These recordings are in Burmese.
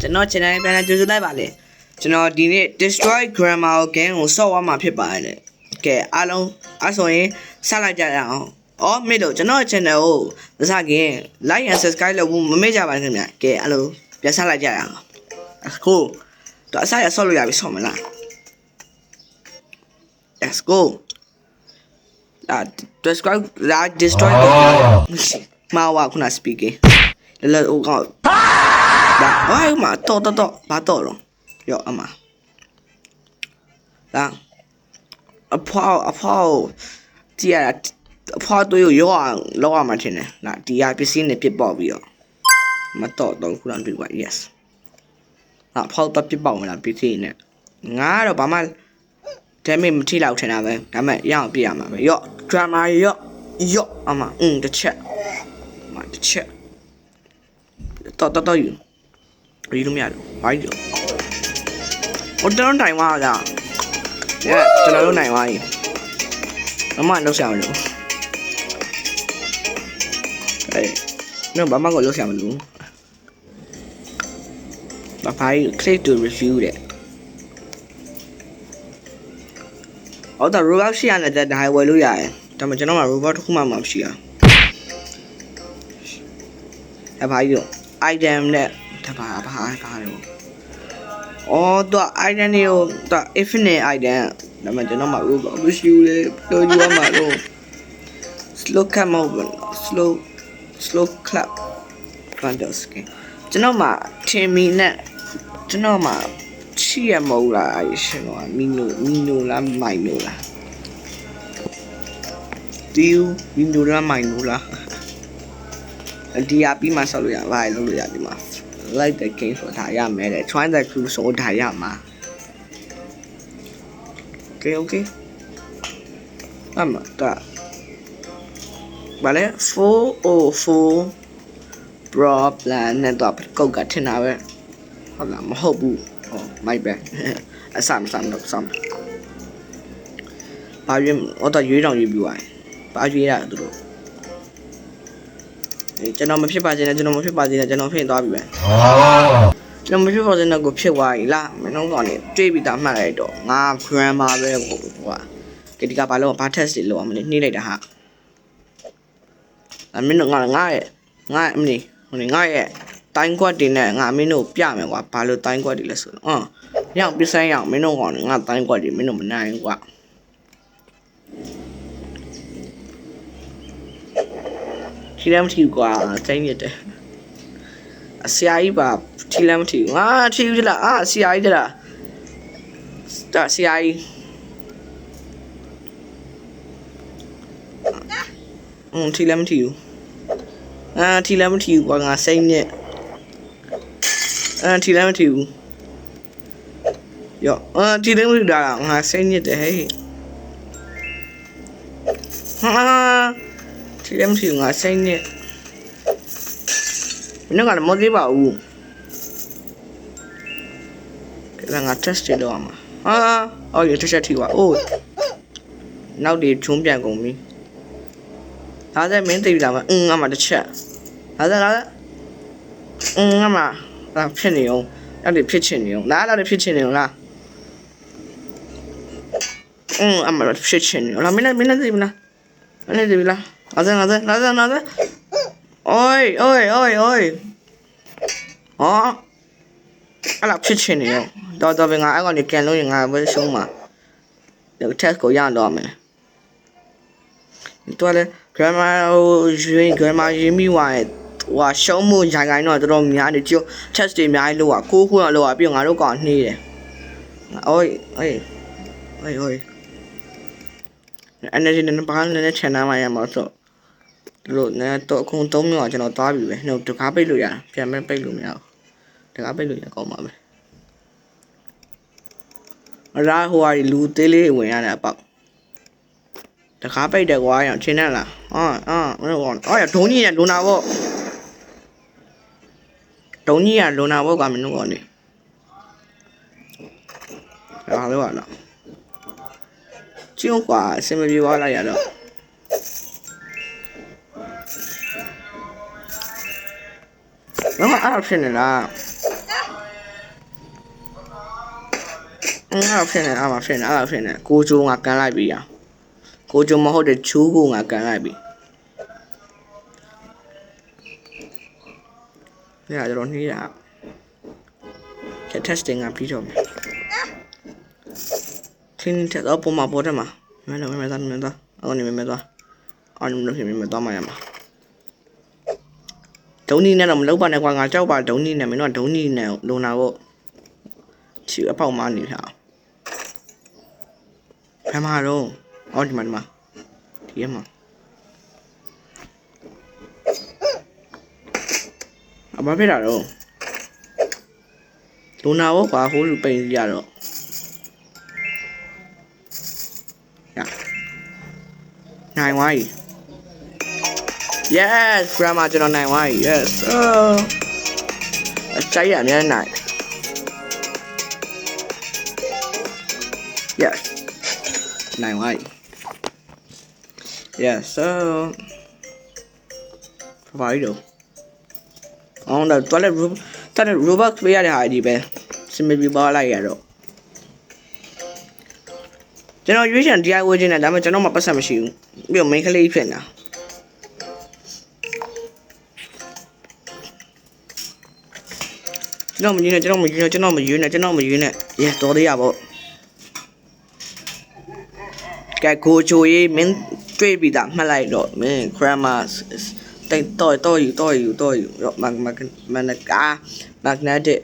ကျွန်တော် channel ပြန်ကြိုးစားလိုက်ပါလေကျွန်တော်ဒီနေ့ destroy grammar game ကိုဆော့သွားမှာဖြစ်ပါတယ်ကဲအားလုံးအဲ့ဆိုရင်စလိုက်ကြရအောင်အော်မေတို့ကျွန်တော် channel ကိုမစခင် like and subscribe လုပ်ဖို့မမေ့ကြပါနဲ့ခင်ဗျာကဲအဲ့လိုပြန်စလိုက်ကြရအောင်ကိုတော့အစရဆော့လို့ရပြီဆော့မလား let's go describe that destroy မှာဝါခုန speaking လဲဟိုကောဒါဟိုမှာတော့ဘာတော့ရောအမဒါအဖောကြည့်ရအဖောတို့ရောလောက်အောင်မထင်နဲ့လာဒီဟာပစ္စည်းနဲ့ပြစ်ပေါက်ပြီးတော့မတော့ခုနတွေ့ပါ yes အဖောတော့ပြစ်ပေါက်မလားပစ္စည်းနဲ့ငါတော့ဘာမှဒါမေမထိလောက်ထင်တာပဲဒါမဲ့ရအောင်ပြရမှာပဲရော့ drama ရော့အမတစ်ချက်တစ်ချက်တော့ယူလို့မရဘူးဘာကြီးတော့ဟိုတောင်းတိုင်သွားတာကျွန်တော်တို့နိုင်သွားပြီမမလောက်ဆောင်လို့နော်ဘာမှကိုလောက်ဆောင်မလို့ဘာဖိုင် click to review တဲ့အော်တော့ robot ရှိရတဲ့ဒါဝယ်လို့ရတယ်ဒါပေမဲ့ကျွန်တော်မှာ robot တစ်ခုမှမရှိရအဘာကြီး item နဲ့ဒါဘာလို့အော်တော့ item တွေကို infinite item ဒါမှကျွန်တော်မှာ robot မရှိဘူးလေပြောကြည့်ရမှာတော့ slow cam open slow clap condos ကျွန်တော်မှာ timmy နဲ့ကျွန်တော်မှာချီရမဟုတ်လားအဲ့ရှင်တော့မီနိုလားမိုင်နိုလားဒီမီနိုလားမိုင်နိုလားဒီအပြီးမှဆောက်လို့ရပါလေလုပ်လို့ရဒီမှာ like the game ဆိုတာရမယ်တဲ့ try the crew ဆိုတာရမှာ okay အမတာဘာလဲ404 problem နဲ့တော့ကုတ်ကထင်တာပဲဟုတ်လားမဟုတ်ဘူးဟောမိုက်ပဲအဆမ်ဘာရင်တော့ရွေးတောင်ရွေးပြီးသွားတယ်ဘာရွေးရသူတို့ကျွန်တော်မဖြစ်ပါစေနဲ့ကျွန်တော်ဖြစ်သွားပြီပဲကျွန်တော်မဖြစ်ပါစေနဲ့ကိုဖြစ်သွားပြီလားမင်းတို့ကနေတွေးပြီးသားမှတ်လိုက်တော့ငါ grammar ပဲကိုကွာဒီကဘာလို့ဘာ test တွေလုပ်အောင်မလဲနှိမ့်လိုက်တာဟာမင်းတို့ငါရဲ့အမလီဟိုငါရဲ့တိုင်းကွက်တွေနဲ့ငါမင်းတို့ပြမယ်ကွာဘာလို့တိုင်းကွက်တွေလဲဆိုတော့ရအောင်ပြဆိုင်ရအောင်မင်းတို့ကောင်ငါတိုင်းကွက်တွေမင်းတို့မနိုင်ဘူးကွာထီလမ်းမထီကွာတိုင်းရတဲ့အဆရာကြီးပါထီလမ်းမထီငါထီဦးလားဆရာကြီးလားဒါဆရာကြီးထီလမ်းမထီဘူးထီလမ်းမထီဘူးကွာငါစိတ်နဲ့ထီလမ်းမထီဘူးရောထီလမ်းမထီတာငါစိတ်နဲ့တဲ့ဟဲ့ထီလမ်းမထီငါစိတ်နဲ့မင်းကလည်းမသိပါဘူးကဲငါ test လုပ်အောင်အော်ရ test ထီပါအိုးနောက်ဒီချုံးပြန်ကုန်ပြီဒါသက်မင်းသိပြီလားငါမှတစ်ချက်လာငါမှဒါဖြစ်နေအောင်အဲ့ဒီဖြစ်ချင်နေအောင်လားဖြစ်ချင်နေအောင်လားအမဖြစ်ချင်နေအောင်လားမင်းသိပြီလားသိပြီလားလာအိုးအဲ့လာဖြစ်ချင်နေအောင်တော်ပဲငါအဲ့ကောင်နေကန်လို့ရင်ငါပဲရှုံးမှာဒီ test ကိုရတော့မယ်တော်လေ grammar ရေးမိသွားတယ်ဟိုရှုံးမှုရိုင်းတော့တော်တော်များနေကြည့် test တွေအများကြီးလောက်9ခုလောက်ပြီးငါတို့ကောင်နှေးတယ်အိုးenergy နဲ့ဘာနဲ့ channel မှာရမှာဆိုလို့နဲ့တော့အခု3秒ကျွန်တော်သွားပြီပဲတကားပိတ်လို့ရပြန်ပိတ်လို့မရဘူးတကားပိတ်လို့ရကောင်းပါမယ်အရာဟိုဟာလူသေးလေးဝင်ရတယ်အပေါက်တကားပိတ်တယ်ကွာရချင်းနဲ့လားမင်းတို့ကဒုံကြီးရလွန်တာပေါ့ဒုံကြီးရလွန်တာပေါ့ကွာမင်းတို့ကနေဘာလို့ရလားကျုံကွာအစင်မပြေသွားလိုက်ရတော့ဘာမှအားဖြစ်နေလား အားဖြစ်နေအားမဖြစ်နေအားဖြစ်နေကိုကျိုးငါကန်လိုက်ပြီရကိုကျိုးမဟုတ်တဲ့ချိုးကိုငါကန်လိုက်ပြီညကျွန်တော်နှီးရtesting ကပြီးတော့မယ် cleaning test တော့ပုံမှာပေါ်တယ်မှာမင်းတော့အော်နေမင်းသွားအော်နေလို့ဖြစ်မင်းသွားမှရမှာဒုံးနီနဲ့တော့မလုပ်ပါနဲ့ကွာငါကြောက်ပါဒုံးနီနဲ့မင်းတို့ဒုံးနီနဲ့လုံလာဖို့ချီအပေါက်မနေဟာဖမ်းမှာတော့အော်ဒီမှာဒီမှာအမဖေးတာတော့လုံလာဖို့ကွာဟိုလူပိန်ရတော့ရနိုင်ဝိုင်းYes, grandma ကျွန်တော်နိုင်ဝိုင်း Yes အချိုက်ရအများနိုင် Yes နိုင်ဝိုင်း Yes so ဘာလို့အောင်တော့ toilet robot ပေးရတဲ့ဟာဒီပဲစင်မပြီးပါလိုက်ရတော့ကျွန်တော်ရွေးချယ် DIY ခြင်းနဲ့ဒါပေမဲ့ကျွန်တော်မှပတ်သက်မရှိဘူးပြီးတော့ main ကလေးဖြစ်နေတာကျွန်တော်မယူနဲ့yes တော်သေးရပေါ့ကဲကိုချိုရေးမင်းတွေ့ပြီသားမှတ်လိုက်တော့မင်း grammar တိတ်တော့ယူတော့ magnetic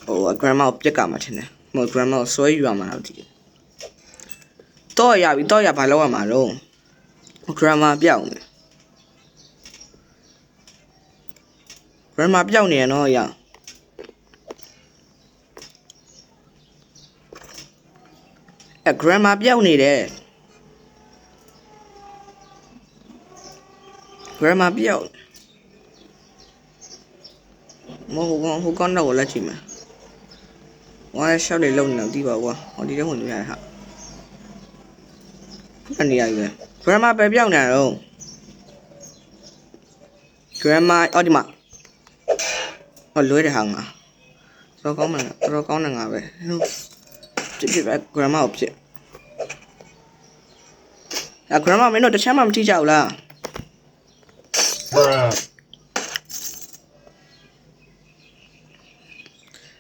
ဟို grammar ကိုပြက်ကမှာထင်တယ်မဟုတ် grammar ကိုဆွဲယူရမှာတော့ဒီတော့ရပြီတော့ရဘာလုပ်ရမှာတော့ grammar ပြောင်းမယ် grammar ပြောင်းနေရတော့ရgrammar ပြောင်းနေတယ် grammar ပြောင်းမဟုတ်ဟိုကောင်းတော့လက်ကြည့်မယ်ဝါရှောက်လေးလုံနေတော့ဒီပါကွာဟောဒီတော့ဝင်လို့ရတဲ့ဟာအနေရယူ grammar ပဲပြောင်းနေတော့ grammar အော်ဒီမှာဟောလွဲတဲ့ဟာငါတော့ကောင်းတယ်ငါပဲဖြစ်ပဲ grammar ကိုဖြစ်grammar မင်းတို့တခြားမှမထိကြဘူးလား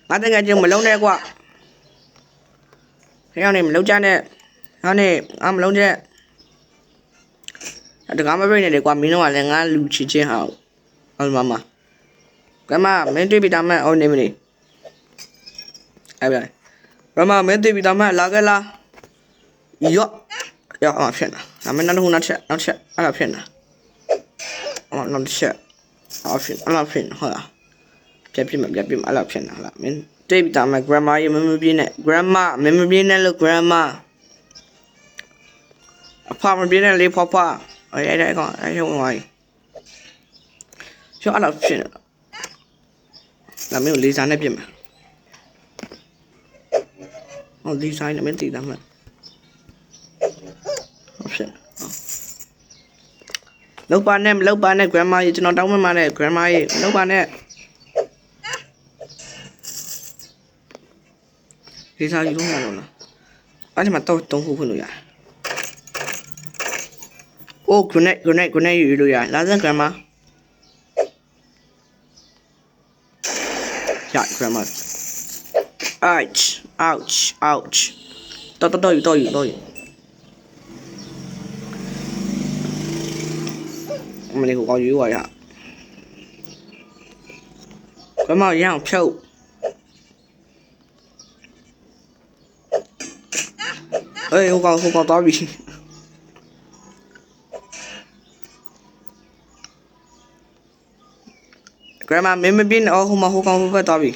ငါတကယ်ကြုံမလုံးနဲ့ကွာခင်ဗျားနေမလုံးကြနဲ့ငါနေမလုံးကြတကားမပြိနေတယ်ကွာမင်းတို့ကလည်းငါလူချစ်ချင်းဟာဟုတ်မမgrammar မင်းတွေ့ပြီဒါမှအော်နေမနေအဲ့ဗျာgrammar မင်းတွေ့ပြီဒါမှလာခဲ့လားရော့အမဖြစ်နေတာဒါမှနောက်နောက်ချက်အဲ့ဒါဖြစ်နေတာနောက်ချက်အဲ့ဒါဖြစ်ဟုတ်လားပြပြမအဲ့ဒါဖြစ်နေတာလားမင်းတွေ့ပြီဒါမှ grammar ရေမပြင်းနဲ့ grammar မင်းမပြင်းနဲ့လို့ grammar အဖမပြင်းနဲ့လေဖွားအဲ့ကောင်အဲ့ဟိုဝိုင်းရှောအဲ့ဒါဖြစ်နေတာဒါမင်းကိုလေးစားနဲ့ပြစ်မှာဟောလေးစားနဲ့မင်းတည်တာမှဖြစ်လောက်ပါနဲ့ grammar ရေကျွန်တော်တောင်းမှမှာနဲ့ grammar ရေလောက်ပါနဲ့လေးစားယူလို့ရတော့လားအဲ့ဒီမှာတော့တုံးခုဖွင့်လို့ရတယ်โอ้ grenade ယူလို့ရလာစမ်း grammar ရ grammar ouch တော့ယူမလေးကိုကောင်းယူရgrammar ရအောင်ဖြုတ်ဟိုကောင်တော့ပြီgrammar မင်းမပြင်းဟိုကောင်ဘက်တော့ပြီ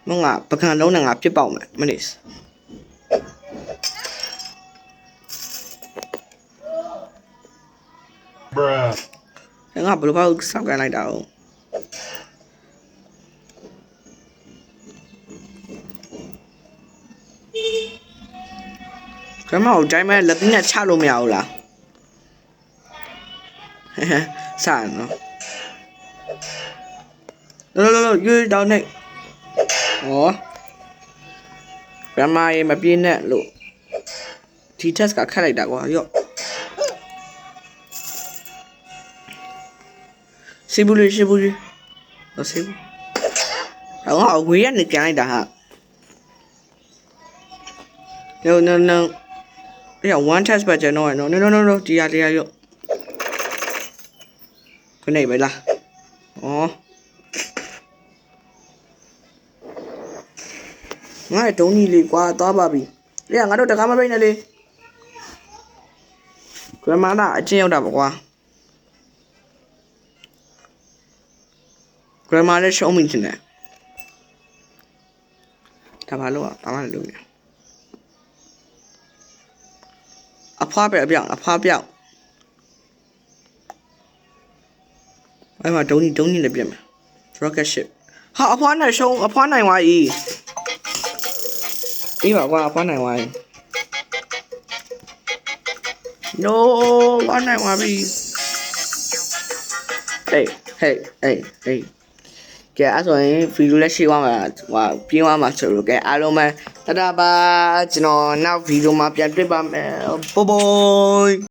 မငါပကံလုံးနဲ့ငါပြစ်ပေါက်မယ်မနစ်ငါဘယ်လိုပေါ့စောက်ကန်လိုက်တာ哦grammar ကိုတိုင်းမဲ့လက်သီးနဲ့ချလို့မရဘူးလားစရနော်လောရွေးတောင်းနေဩ grandma ရေမပြင်းနဲ့လို့ဒီ test ကခတ်လိုက်တာကွာရော့စီဘူးလေးတော့စီဘူးအဝေးကနေကြိုင်းလိုက်တာဟာ no yeah one test ပဲကျွန်တော်ရ no ဒီရရော့ခဏပဲလားဩငါတုံးကြီးလေးကွာသွားပါပြီလေငါတို့တကားမပိတ်နဲ့လေ grandma အချင်းရောက်တာပေါ့ကွာ grandma လည်းရှုံးမိချင်တယ်ဒါဘာလို့ဘာမှမလုပ်ရအဖွားပြောင်းအဲ့မှာတုံးကြီးလည်းပြတ်မယ် rocket ship ဟာအဖွားနိုင်သွားပြီအေးပါကွာအဖွားနိုင်သွားပြီ no အဖွားနိုင်သွားပြီဟေးကဲအဲ့ဆိုရင်ဗီဒီယိုလည်းရှေ့သွားမှာပြင်းသွားမှာဆိုလို့ကဲအားလုံးပဲတဒါပါကျွန်တော်နောက်ဗီဒီယိုမှာပြန်တွေ့ပါမယ်ဘိုး